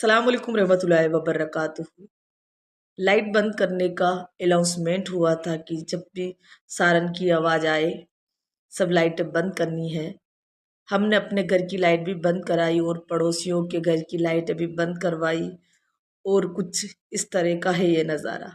अस्सलाम वालेकुम रहमतुल्लाहि व बरकातुहू। लाइट बंद करने का अनाउंसमेंट हुआ था कि जब भी सायरन की आवाज़ आए सब लाइटें बंद करनी है। हमने अपने घर की लाइट भी बंद कराई और पड़ोसियों के घर की लाइटें भी बंद करवाई और कुछ इस तरह का है ये नज़ारा।